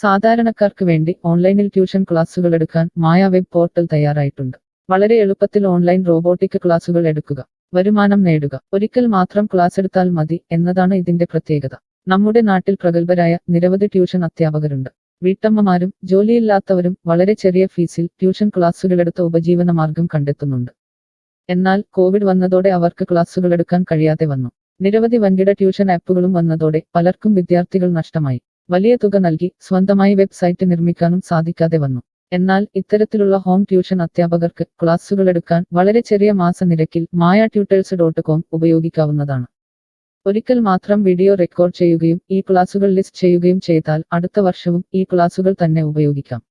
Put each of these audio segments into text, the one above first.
സാധാരണക്കാർക്ക് വേണ്ടി ഓൺലൈനിൽ ട്യൂഷൻ ക്ലാസുകൾ എടുക്കാൻ മായ വെബ് പോർട്ടൽ തയ്യാറായിട്ടുണ്ട്. വളരെ എളുപ്പത്തിൽ ഓൺലൈൻ റോബോട്ടിക് ക്ലാസുകൾ എടുക്കുക, വരുമാനം നേടുക. ഒരിക്കൽ മാത്രം ക്ലാസ് എടുത്താൽ മതി എന്നതാണ് ഇതിന്റെ പ്രത്യേകത. നമ്മുടെ നാട്ടിൽ പ്രഗത്ഭരായ നിരവധി ട്യൂഷൻ അധ്യാപകരുണ്ട്. വീട്ടമ്മമാരും ജോലിയില്ലാത്തവരും വളരെ ചെറിയ ഫീസിൽ ട്യൂഷൻ ക്ലാസുകളെടുത്ത് ഉപജീവന മാർഗം കണ്ടെത്തുന്നുണ്ട്. എന്നാൽ കോവിഡ് വന്നതോടെ അവർക്ക് ക്ലാസുകൾ എടുക്കാൻ കഴിയാതെ വന്നു. നിരവധി വൻകിട ട്യൂഷൻ ആപ്പുകളും വന്നതോടെ പലർക്കും വിദ്യാർത്ഥികൾ നഷ്ടമായി. വലിയ തുക നൽകി സ്വന്തമായി വെബ്സൈറ്റ് നിർമ്മിക്കാനും സാധിക്കാതെ വന്നു. എന്നാൽ ഇത്തരത്തിലുള്ള ഹോം ട്യൂഷൻ അധ്യാപകർക്ക് ക്ലാസുകൾ എടുക്കാൻ വളരെ ചെറിയ മാസ നിരക്കിൽ mayatutors.com ഉപയോഗിക്കാവുന്നതാണ്. ഒരിക്കൽ മാത്രം വീഡിയോ റെക്കോർഡ് ചെയ്യുകയും ഈ ക്ലാസുകൾ ലിസ്റ്റ് ചെയ്യുകയും ചെയ്താൽ അടുത്ത വർഷവും ഈ ക്ലാസുകൾ തന്നെ ഉപയോഗിക്കാം.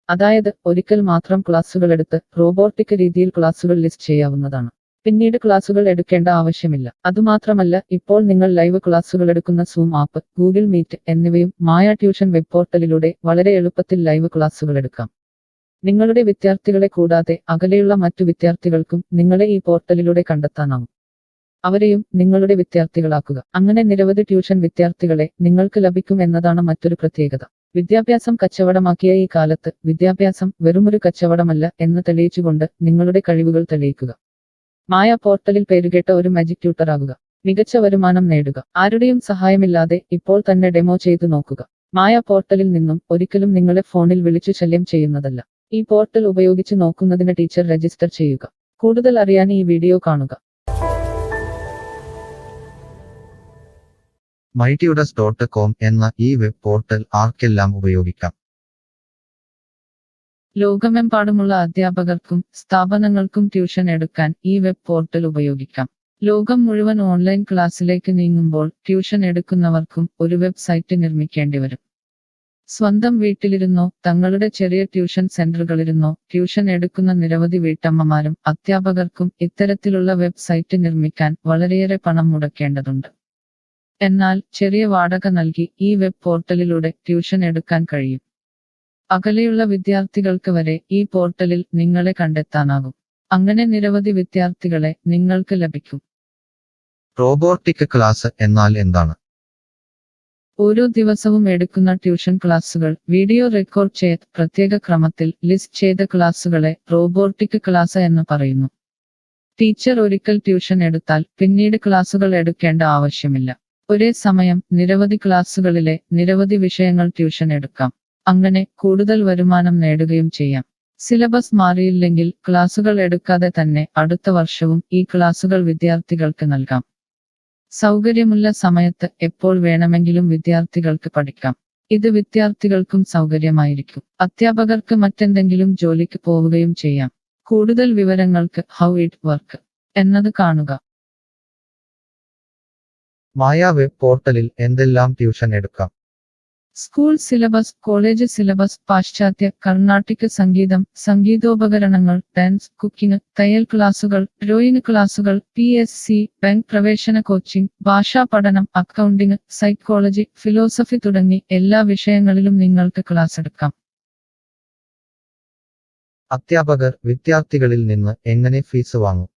അതായത് ഒരിക്കൽ മാത്രം ക്ലാസുകൾ എടുത്ത് റോബോട്ടിക് രീതിയിൽ ക്ലാസുകൾ ലിസ്റ്റ് ചെയ്യാവുന്നതാണ്. പിന്നീട് ക്ലാസുകൾ എടുക്കേണ്ട ആവശ്യമില്ല. അതുമാത്രമല്ല, ഇപ്പോൾ നിങ്ങൾ ലൈവ് ക്ലാസുകൾ എടുക്കുന്ന സൂം ആപ്പ്, ഗൂഗിൾ മീറ്റ് എന്നിവയും മായ ട്യൂഷൻ വെബ് പോർട്ടലിലൂടെ വളരെ എളുപ്പത്തിൽ ലൈവ് ക്ലാസുകൾ എടുക്കാം. നിങ്ങളുടെ വിദ്യാർത്ഥികളെ കൂടാതെ അകലെയുള്ള മറ്റു വിദ്യാർത്ഥികൾക്കും നിങ്ങളെ ഈ പോർട്ടലിലൂടെ കണ്ടെത്താനാവും. അവരെയും നിങ്ങളുടെ വിദ്യാർത്ഥികളാക്കുക. അങ്ങനെ നിരവധി ട്യൂഷൻ വിദ്യാർത്ഥികളെ നിങ്ങൾക്ക് ലഭിക്കും എന്നതാണ് മറ്റൊരു പ്രത്യേകത. വിദ്യാഭ്യാസം കച്ചവടമാക്കിയ ഈ കാലത്ത് വിദ്യാഭ്യാസം വെറുമൊരു കച്ചവടമല്ല എന്ന് തെളിയിച്ചുകൊണ്ട് നിങ്ങളുടെ കഴിവുകൾ തെളിയിക്കുക. മായ പോർട്ടലിൽ പേരുകേട്ട ഒരു മാജിക് ട്യൂട്ടർ ആകുക. മികച്ച വരുമാനം നേടുക. ആരുടെയും സഹായമില്ലാതെ ഇപ്പോൾ തന്നെ ഡെമോ ചെയ്തു നോക്കുക. മായ പോർട്ടലിൽ നിന്നും ഒരിക്കലും നിങ്ങളെ ഫോണിൽ വിളിച്ചു ശല്യം ചെയ്യുന്നതല്ല. ഈ പോർട്ടൽ ഉപയോഗിച്ച് നോക്കുന്നതിന് ടീച്ചർ രജിസ്റ്റർ ചെയ്യുക. കൂടുതൽ അറിയാൻ ഈ വീഡിയോ കാണുക. mytutors.com എന്ന ഈ വെബ് പോർട്ടൽ ആർക്കെല്ലാം ഉപയോഗിക്കാം? ലോകമെമ്പാടുമുള്ള അധ്യാപകർക്കും സ്ഥാപനങ്ങൾക്കും ട്യൂഷൻ എടുക്കാൻ ഈ വെബ് പോർട്ടൽ ഉപയോഗിക്കാം. ലോകം മുഴുവൻ ഓൺലൈൻ ക്ലാസ്സിലേക്ക് നീങ്ങുമ്പോൾ ട്യൂഷൻ എടുക്കുന്നവർക്കും ഒരു വെബ്സൈറ്റ് നിർമ്മിക്കേണ്ടി വരും. സ്വന്തം വീട്ടിലിരുന്നോ തങ്ങളുടെ ചെറിയ ട്യൂഷൻ സെന്ററുകളിലിരുന്നോ ട്യൂഷൻ എടുക്കുന്ന നിരവധി വീട്ടമ്മമാരും അധ്യാപകർക്കും ഇത്തരത്തിലുള്ള വെബ്സൈറ്റ് നിർമ്മിക്കാൻ വളരെയേറെ പണം മുടക്കേണ്ടതുണ്ട്. എന്നാൽ ചെറിയ വാടക നൽകി ഈ വെബ് പോർട്ടലിലൂടെ ട്യൂഷൻ എടുക്കാൻ കഴിയും. അകലെയുള്ള വിദ്യാർത്ഥികൾക്ക് വരെ ഈ പോർട്ടലിൽ നിങ്ങളെ കണ്ടെത്താനാകും. അങ്ങനെ നിരവധി വിദ്യാർത്ഥികളെ നിങ്ങൾക്ക് ലഭിക്കും. റോബോട്ടിക് ക്ലാസ് എന്നാൽ എന്താണ്? ഓരോ ദിവസവും എടുക്കുന്ന ട്യൂഷൻ ക്ലാസുകൾ വീഡിയോ റെക്കോർഡ് ചെയ്ത് പ്രത്യേക ക്രമത്തിൽ ലിസ്റ്റ് ചെയ്ത ക്ലാസുകളെ റോബോട്ടിക് ക്ലാസ് എന്ന് പറയുന്നു. ടീച്ചർ ഒരിക്കൽ ട്യൂഷൻ എടുത്താൽ പിന്നീട് ക്ലാസുകൾ എടുക്കേണ്ട ആവശ്യമില്ല. ഒരേ സമയം നിരവധി ക്ലാസുകളിലെ നിരവധി വിഷയങ്ങൾ ട്യൂഷൻ എടുക്കാം. അങ്ങനെ കൂടുതൽ വരുമാനം നേടുകയും ചെയ്യാം. സിലബസ് മാറിയില്ലെങ്കിൽ ക്ലാസുകൾ എടുക്കാതെ തന്നെ അടുത്ത വർഷവും ഈ ക്ലാസുകൾ വിദ്യാർത്ഥികൾക്ക് നൽകാം. സൗകര്യമുള്ള സമയത്ത് എപ്പോൾ വേണമെങ്കിലും വിദ്യാർത്ഥികൾക്ക് പഠിക്കാം. ഇത് വിദ്യാർത്ഥികൾക്കും സൗകര്യമായിരിക്കും. അധ്യാപകർക്ക് മറ്റെന്തെങ്കിലും ജോലിക്ക് പോവുകയും ചെയ്യാം. കൂടുതൽ വിവരങ്ങൾക്ക് ഹൗ ഇറ്റ് വർക്ക് എന്നത് കാണുക. മായ വെബ് പോർട്ടലിൽ എന്തെല്ലാം ട്യൂഷൻ എടുക്കാം? സ്കൂൾ സിലബസ്, കോളേജ് സിലബസ്, പാശ്ചാത്യ, കർണാട്ടിക് സംഗീതം, സംഗീതോപകരണങ്ങൾ, ഡാൻസ്, കുക്കിംഗ്, തയ്യൽ ക്ലാസുകൾ, ഡ്രോയിങ് ക്ലാസുകൾ, PSC, ബാങ്ക് പ്രവേശന കോച്ചിംഗ്, ഭാഷാ പഠനം, അക്കൗണ്ടിംഗ്, സൈക്കോളജി, ഫിലോസഫി തുടങ്ങി എല്ലാ വിഷയങ്ങളിലും നിങ്ങൾക്ക് ക്ലാസ് എടുക്കാം. അധ്യാപകർ വിദ്യാർത്ഥികളിൽ നിന്ന് എങ്ങനെ ഫീസ് വാങ്ങും?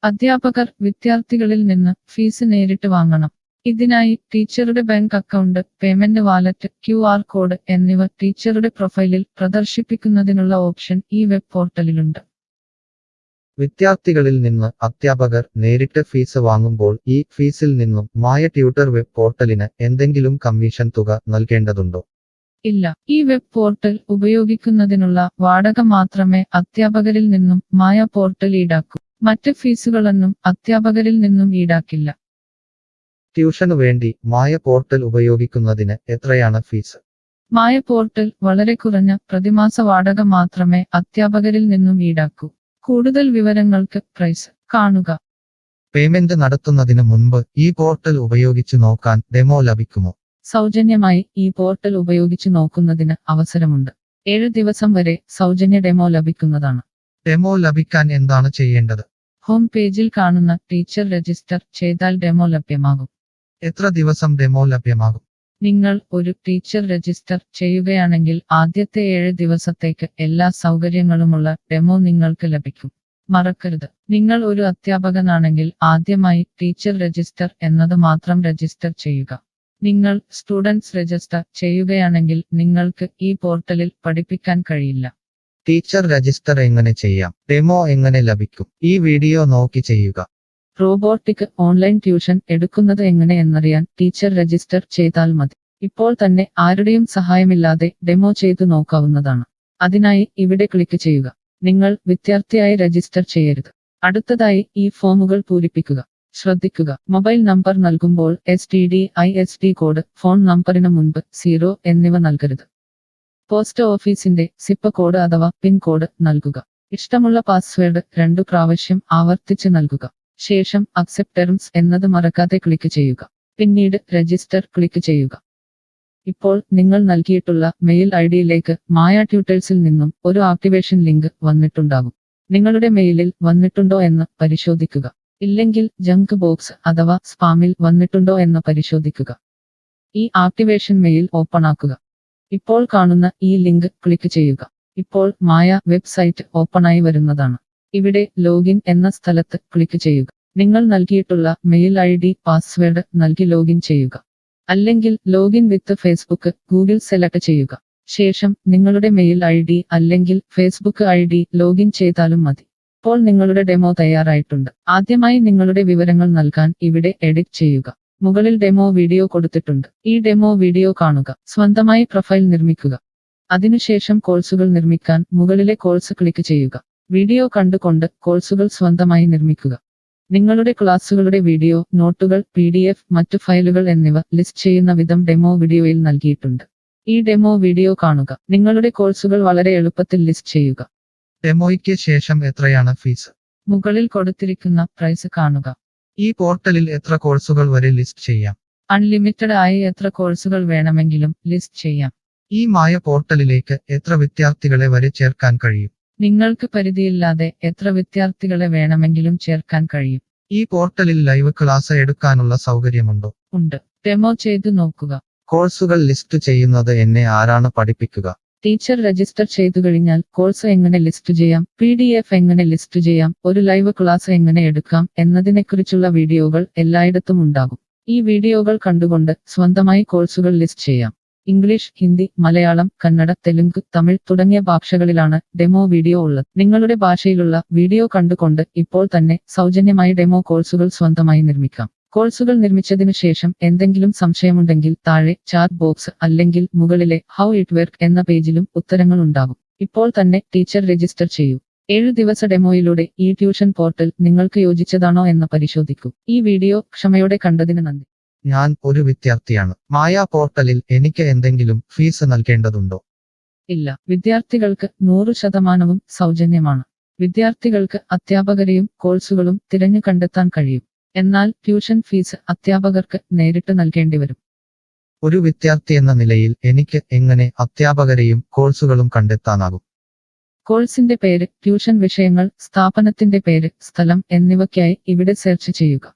അധ്യാപകർ വിദ്യാർത്ഥികളിൽ നിന്ന് ഫീസ് നേരിട്ട് വാങ്ങണം. ഇതിനായി ടീച്ചറുടെ bank account, payment wallet, QR code എന്നിവ ടീച്ചറുടെ പ്രൊഫൈലിൽ പ്രദർശിപ്പിക്കുന്നതിനുള്ള ഓപ്ഷൻ ഈ വെബ് പോർട്ടലിലുണ്ട്. വിദ്യാർത്ഥികളിൽ നിന്ന് അധ്യാപകർ നേരിട്ട് ഫീസ് വാങ്ങുമ്പോൾ ഈ ഫീസിൽ നിന്നും മായ ട്യൂട്ടർ വെബ് പോർട്ടലിന് എന്തെങ്കിലും കമ്മീഷൻ തുക നൽകേണ്ടതുണ്ടോ? ഇല്ല. ഈ വെബ് പോർട്ടൽ ഉപയോഗിക്കുന്നതിനുള്ള വാടക മാത്രമേ അധ്യാപകരിൽ നിന്നും മായ പോർട്ടൽ ഈടാക്കൂ. മറ്റ് ഫീസുകളൊന്നും അധ്യാപകരിൽ നിന്നും ഈടാക്കില്ല. ട്യൂഷനു വേണ്ടി മായ പോർട്ടൽ ഉപയോഗിക്കുന്നതിന് എത്രയാണ് ഫീസ്? മായ പോർട്ടൽ വളരെ കുറഞ്ഞ പ്രതിമാസ വാടക മാത്രമേ അധ്യാപകരിൽ നിന്നും ഈടാക്കൂ. കൂടുതൽ വിവരങ്ങൾക്ക് പ്രൈസ് കാണുക. പേയ്മെന്റ് നടത്തുന്നതിന് മുൻപ് ഈ പോർട്ടൽ ഉപയോഗിച്ചു നോക്കാൻ ഡെമോ ലഭിക്കുമോ? സൗജന്യമായി ഈ പോർട്ടൽ ഉപയോഗിച്ചു നോക്കുന്നതിന് അവസരമുണ്ട്. 7 ദിവസം വരെ സൗജന്യ ഡെമോ ലഭിക്കുന്നതാണ്. ഡെമോ ലഭിക്കാൻ എന്താണ് ചെയ്യേണ്ടത്? ഹോം പേജിൽ കാണുന്ന ടീച്ചർ രജിസ്റ്റർ ചെയ്താൽ ഡെമോ ലഭ്യമാകും. എത്ര ദിവസം ഡെമോ ലഭ്യമാകും? നിങ്ങൾ ഒരു ടീച്ചർ രജിസ്റ്റർ ചെയ്യുകയാണെങ്കിൽ ആദ്യത്തെ 7 ദിവസത്തേക്ക് എല്ലാ സൗകര്യങ്ങളുമുള്ള ഡെമോ നിങ്ങൾക്ക് ലഭിക്കും. മറക്കരുത്, നിങ്ങൾ ഒരു അധ്യാപകനാണെങ്കിൽ ആദ്യമായി ടീച്ചർ രജിസ്റ്റർ എന്നത് മാത്രം രജിസ്റ്റർ ചെയ്യുക. നിങ്ങൾ സ്റ്റുഡൻസ് രജിസ്റ്റർ ചെയ്യുകയാണെങ്കിൽ നിങ്ങൾക്ക് ഈ പോർട്ടലിൽ പഠിപ്പിക്കാൻ കഴിയില്ല. ടീച്ചർ രജിസ്റ്റർ എങ്ങനെ ചെയ്യാം? ഡെമോ എങ്ങനെ ലഭിക്കും? ഈ വീഡിയോ നോക്കി ചെയ്യുക. റോബോട്ടിക് ഓൺലൈൻ ട്യൂഷൻ എടുക്കുന്നത് എങ്ങനെ എന്നറിയാൻ ടീച്ചർ രജിസ്റ്റർ ചെയ്താൽ മതി. ഇപ്പോൾ തന്നെ ആരുടെയും സഹായമില്ലാതെ ഡെമോ ചെയ്തു നോക്കാവുന്നതാണ്. അതിനായി ഇവിടെ ക്ലിക്ക് ചെയ്യുക. നിങ്ങൾ വിദ്യാർത്ഥിയായി രജിസ്റ്റർ ചെയ്യരുത്. അടുത്തതായി ഈ ഫോമുകൾ പൂരിപ്പിക്കുക. ശ്രദ്ധിക്കുക, മൊബൈൽ നമ്പർ നൽകുമ്പോൾ STD/ISD കോഡ്, ഫോൺ നമ്പറിന് മുൻപ് 0 എന്നിവ നൽകരുത്. പോസ്റ്റ് ഓഫീസിന്റെ സിപ്പ് കോഡ് അഥവാ പിൻ കോഡ് നൽകുക. ഇഷ്ടമുള്ള പാസ്വേഡ് 2 പ്രാവശ്യം ആവർത്തിച്ച് നൽകുക. ശേഷം അക്സെപ്റ്റ് ടേംസ് എന്നത് മറക്കാതെ ക്ലിക്ക് ചെയ്യുക. പിന്നീട് രജിസ്റ്റർ ക്ലിക്ക് ചെയ്യുക. ഇപ്പോൾ നിങ്ങൾ നൽകിയിട്ടുള്ള മെയിൽ ഐഡിയിലേക്ക് മായ ട്യൂട്ടേഴ്സിൽ നിന്നും ഒരു ആക്ടിവേഷൻ ലിങ്ക് വന്നിട്ടുണ്ടാകും. നിങ്ങളുടെ മെയിലിൽ വന്നിട്ടുണ്ടോ എന്ന് പരിശോധിക്കുക. ഇല്ലെങ്കിൽ ജങ്ക് ബോക്സ് അഥവാ സ്പാമിൽ വന്നിട്ടുണ്ടോ എന്ന് പരിശോധിക്കുക. ഈ ആക്ടിവേഷൻ മെയിൽ ഓപ്പൺ ആക്കുക. ഇപ്പോൾ കാണുന്ന ഈ ലിങ്ക് ക്ലിക്ക് ചെയ്യുക. ഇപ്പോൾ മായ വെബ്സൈറ്റ് ഓപ്പണായി വരുന്നതാണ്. ഇവിടെ ലോഗിൻ എന്ന സ്ഥലത്ത് ക്ലിക്ക് ചെയ്യുക. നിങ്ങൾ നൽകിയിട്ടുള്ള മെയിൽ ID, പാസ്വേഡ് നൽകി ലോഗിൻ ചെയ്യുക. അല്ലെങ്കിൽ ലോഗിൻ വിത്ത് ഫേസ്ബുക്ക്, ഗൂഗിൾ സെലക്ട് ചെയ്യുക. ശേഷം നിങ്ങളുടെ മെയിൽ ID അല്ലെങ്കിൽ ഫേസ്ബുക്ക് ID ലോഗിൻ ചെയ്താലും മതി. ഇപ്പോൾ നിങ്ങളുടെ ഡെമോ തയ്യാറായിട്ടുണ്ട്. ആദ്യമായി നിങ്ങളുടെ വിവരങ്ങൾ നൽകാൻ ഇവിടെ എഡിറ്റ് ചെയ്യുക. മുകളിൽ ഡെമോ വീഡിയോ കൊടുത്തിട്ടുണ്ട്. ഈ ഡെമോ വീഡിയോ കാണുക. സ്വന്തമായി പ്രൊഫൈൽ നിർമ്മിക്കുക. അതിനുശേഷം കോഴ്സുകൾ നിർമ്മിക്കാൻ മുകളിലെ കോഴ്സ് ക്ലിക്ക് ചെയ്യുക. വീഡിയോ കണ്ടുകൊണ്ട് കോഴ്സുകൾ സ്വന്തമായി നിർമ്മിക്കുക. നിങ്ങളുടെ ക്ലാസുകളുടെ വീഡിയോ, നോട്ടുകൾ, PDF, മറ്റു ഫയലുകൾ എന്നിവ ലിസ്റ്റ് ചെയ്യുന്ന വിധം ഡെമോ വീഡിയോയിൽ നൽകിയിട്ടുണ്ട്. ഈ ഡെമോ വീഡിയോ കാണുക. നിങ്ങളുടെ കോഴ്സുകൾ വളരെ എളുപ്പത്തിൽ ലിസ്റ്റ് ചെയ്യുക. ഡെമോയ്ക്ക് ശേഷം എത്രയാണ് ഫീസ്? മുകളിൽ കൊടുത്തിരിക്കുന്ന പ്രൈസ് കാണുക. ഈ പോർട്ടലിൽ എത്ര കോഴ്സുകൾ വരെ ലിസ്റ്റ് ചെയ്യാം? അൺലിമിറ്റഡ് ആയി എത്ര കോഴ്സുകൾ വേണമെങ്കിലും ലിസ്റ്റ് ചെയ്യാം. ഈ മായ പോർട്ടലിലേക്ക് എത്ര വിദ്യാർത്ഥികളെ വരെ ചേർക്കാൻ കഴിയും? നിങ്ങൾക്ക് പരിധിയില്ലാതെ എത്ര വിദ്യാർത്ഥികളെ വേണമെങ്കിലും ചേർക്കാൻ കഴിയും. ഈ പോർട്ടലിൽ ലൈവ് ക്ലാസ് എടുക്കാനുള്ള സൗകര്യമുണ്ടോ? ഉണ്ട്. ഡെമോ ചെയ്തു നോക്കുക. കോഴ്സുകൾ ലിസ്റ്റ് ചെയ്യുന്നത് എന്നെ ആരാണ് പഠിപ്പിക്കുക? ടീച്ചർ രജിസ്റ്റർ ചെയ്തു കഴിഞ്ഞാൽ കോഴ്സ് എങ്ങനെ ലിസ്റ്റ് ചെയ്യാം, PDF എങ്ങനെ ലിസ്റ്റ് ചെയ്യാം, ഒരു ലൈവ് ക്ലാസ് എങ്ങനെ എടുക്കാം എന്നതിനെക്കുറിച്ചുള്ള വീഡിയോകൾ എല്ലായിടത്തും ഉണ്ടാകും. ഈ വീഡിയോകൾ കണ്ടുകൊണ്ട് സ്വന്തമായി കോഴ്സുകൾ ലിസ്റ്റ് ചെയ്യാം. ഇംഗ്ലീഷ്, ഹിന്ദി, മലയാളം, കന്നഡ, തെലുങ്ക്, തമിഴ് തുടങ്ങിയ ഭാഷകളിലാണ് ഡെമോ വീഡിയോ ഉള്ളത്. നിങ്ങളുടെ ഭാഷയിലുള്ള വീഡിയോ കണ്ടുകൊണ്ട് ഇപ്പോൾ തന്നെ സൗജന്യമായി ഡെമോ കോഴ്സുകൾ സ്വന്തമായി നിർമ്മിക്കാം. കോഴ്സുകൾ നിർമ്മിച്ചതിനു ശേഷം എന്തെങ്കിലും സംശയമുണ്ടെങ്കിൽ താഴെ ചാറ്റ് ബോക്സ് അല്ലെങ്കിൽ മുകളിലെ ഹൗ ഇറ്റ് വർക്ക് എന്ന പേജിലും ഉത്തരങ്ങൾ ഉണ്ടാകും. ഇപ്പോൾ തന്നെ ടീച്ചർ രജിസ്റ്റർ ചെയ്യൂ. 7 ദിവസ ഡെമോയിലൂടെ ഈ ട്യൂഷൻ പോർട്ടൽ നിങ്ങൾക്ക് യോജിച്ചതാണോ എന്ന് പരിശോധിക്കൂ. ഈ വീഡിയോ ക്ഷമയോടെ കണ്ടതിന് നന്ദി. ഞാൻ ഒരു വിദ്യാർത്ഥിയാണ്. മായ പോർട്ടലിൽ എനിക്ക് എന്തെങ്കിലും ഫീസ് നൽകേണ്ടതുണ്ടോ? ഇല്ല. വിദ്യാർത്ഥികൾക്ക് 100% സൗജന്യമാണ്. വിദ്യാർത്ഥികൾക്ക് അധ്യാപകരെയും കോഴ്സുകളും തിരഞ്ഞു കണ്ടെത്താൻ കഴിയും. എന്നാൽ ട്യൂഷൻ ഫീസ് അധ്യാപകർക്ക് നേരിട്ട് നൽകേണ്ടി വരും. ഒരു വിദ്യാർത്ഥി എന്ന നിലയിൽ എനിക്ക് എങ്ങനെ അധ്യാപകരെയും കോഴ്സുകളും കണ്ടെത്താനാകും? കോഴ്സിന്റെ പേര്, ട്യൂഷൻ വിഷയങ്ങൾ, സ്ഥാപനത്തിന്റെ പേര്, സ്ഥലം എന്നിവയ്ക്കായി ഇവിടെ സെർച്ച് ചെയ്യുക.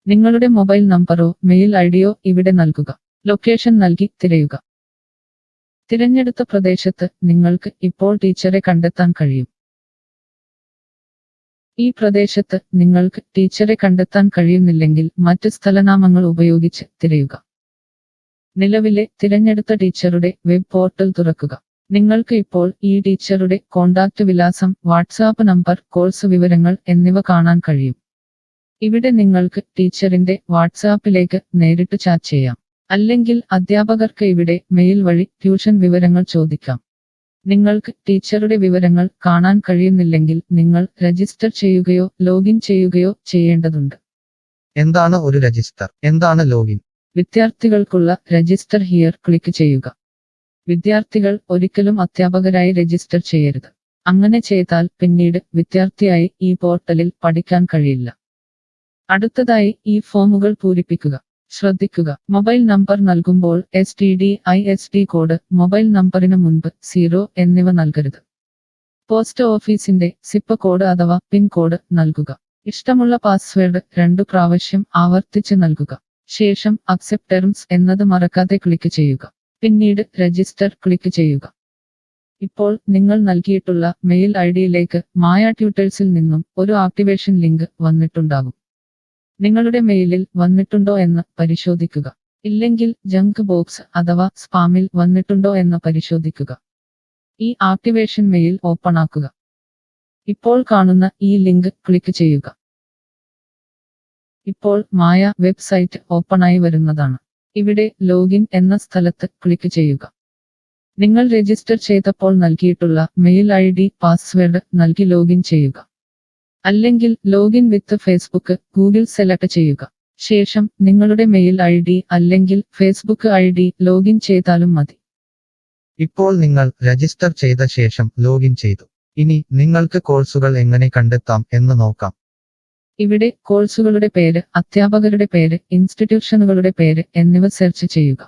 നിങ്ങളുടെ മൊബൈൽ നമ്പറോ മെയിൽ ഐഡിയോ ഇവിടെ നൽകുക. ലൊക്കേഷൻ നൽകി തിരയുക. തിരഞ്ഞെടുത്ത പ്രദേശത്ത് നിങ്ങൾക്ക് ഇപ്പോൾ ടീച്ചറെ കണ്ടെത്താൻ കഴിയും. ഈ പ്രദേശത്ത് നിങ്ങൾക്ക് ടീച്ചറെ കണ്ടെത്താൻ കഴിയുന്നില്ലെങ്കിൽ മറ്റ് സ്ഥലനാമങ്ങൾ ഉപയോഗിച്ച് തിരയുക. നിലവിലെ തിരഞ്ഞെടുത്ത ടീച്ചറുടെ വെബ് പോർട്ടൽ തുറക്കുക. നിങ്ങൾക്ക് ഇപ്പോൾ ഈ ടീച്ചറുടെ കോൺടാക്റ്റ് വിലാസം, വാട്സാപ്പ് നമ്പർ, കോഴ്സ് വിവരങ്ങൾ എന്നിവ കാണാൻ കഴിയും. ഇവിടെ നിങ്ങൾക്ക് ടീച്ചറിന്റെ വാട്സാപ്പിലേക്ക് നേരിട്ട് ചാറ്റ് ചെയ്യാം. അല്ലെങ്കിൽ അധ്യാപകർക്ക് ഇവിടെ മെയിൽ വഴി ട്യൂഷൻ വിവരങ്ങൾ ചോദിക്കാം. നിങ്ങൾക്ക് ടീച്ചറുടെ വിവരങ്ങൾ കാണാൻ കഴിയുന്നില്ലെങ്കിൽ നിങ്ങൾ രജിസ്റ്റർ ചെയ്യുകയോ ലോഗിൻ ചെയ്യുകയോ ചെയ്യേണ്ടതുണ്ട്. എന്താണ് ഒരു രജിസ്റ്റർ? എന്താണ് ലോഗിൻ? വിദ്യാർത്ഥികൾക്കുള്ള രജിസ്റ്റർ ഹിയർ ക്ലിക്ക് ചെയ്യുക. വിദ്യാർത്ഥികൾ ഒരിക്കലും അധ്യാപകരായി രജിസ്റ്റർ ചെയ്യരുത്. അങ്ങനെ ചെയ്താൽ പിന്നീട് വിദ്യാർത്ഥിയായി ഈ പോർട്ടലിൽ പഠിക്കാൻ കഴിയില്ല. അടുത്തതായി ഈ ഫോമുകൾ പൂരിപ്പിക്കുക. ശ്രദ്ധിക്കുക, മൊബൈൽ നമ്പർ നൽകുമ്പോൾ STD/ISD കോഡ്, മൊബൈൽ നമ്പറിന് മുൻപ് 0 എന്നിവ നൽകരുത്. പോസ്റ്റ് ഓഫീസിന്റെ സിപ്പ് കോഡ് അഥവാ പിൻ കോഡ് നൽകുക. ഇഷ്ടമുള്ള പാസ്വേഡ് 2 പ്രാവശ്യം ആവർത്തിച്ച് നൽകുക. ശേഷം അക്സെപ്റ്റ് ടേംസ് എന്നത് മറക്കാതെ ക്ലിക്ക് ചെയ്യുക. പിന്നീട് രജിസ്റ്റർ ക്ലിക്ക് ചെയ്യുക. ഇപ്പോൾ നിങ്ങൾ നൽകിയിട്ടുള്ള മെയിൽ ഐഡിയിലേക്ക് മായ ട്യൂട്ടേഴ്സിൽ നിന്നും ഒരു ആക്ടിവേഷൻ ലിങ്ക് വന്നിട്ടുണ്ടാകും. നിങ്ങളുടെ മെയിലിൽ വന്നിട്ടുണ്ടോ എന്ന് പരിശോധിക്കുക. ഇല്ലെങ്കിൽ ജങ്ക് ബോക്സ് അഥവാ സ്പാമിൽ വന്നിട്ടുണ്ടോ എന്ന് പരിശോധിക്കുക. ഈ ആക്ടിവേഷൻ മെയിൽ ഓപ്പൺ ആക്കുക. ഇപ്പോൾ കാണുന്ന ഈ ലിങ്ക് ക്ലിക്ക് ചെയ്യുക. ഇപ്പോൾ മായ വെബ്സൈറ്റ് ഓപ്പണായി വരുന്നതാണ്. ഇവിടെ ലോഗിൻ എന്ന സ്ഥലത്ത് ക്ലിക്ക് ചെയ്യുക. നിങ്ങൾ രജിസ്റ്റർ ചെയ്തപ്പോൾ നൽകിയിട്ടുള്ള മെയിൽ ID പാസ്വേഡ് നൽകി ലോഗിൻ ചെയ്യുക. അല്ലെങ്കിൽ ലോഗിൻ വിത്ത് ഫേസ്ബുക്ക് ഗൂഗിൾ സെലക്ട് ചെയ്യുക. ശേഷം നിങ്ങളുടെ മെയിൽ ID അല്ലെങ്കിൽ ഫേസ്ബുക്ക് ID ലോഗിൻ ചെയ്താലും മതി. ഇപ്പോൾ നിങ്ങൾ രജിസ്റ്റർ ചെയ്ത ശേഷം ലോഗിൻ ചെയ്തു. ഇനി നിങ്ങൾക്ക് കോഴ്സുകൾ എങ്ങനെ കണ്ടെത്താം എന്ന് നോക്കാം. ഇവിടെ കോഴ്സുകളുടെ പേര്, അധ്യാപകരുടെ പേര്, ഇൻസ്റ്റിറ്റ്യൂഷനുകളുടെ പേര് എന്നിവ സെർച്ച് ചെയ്യുക.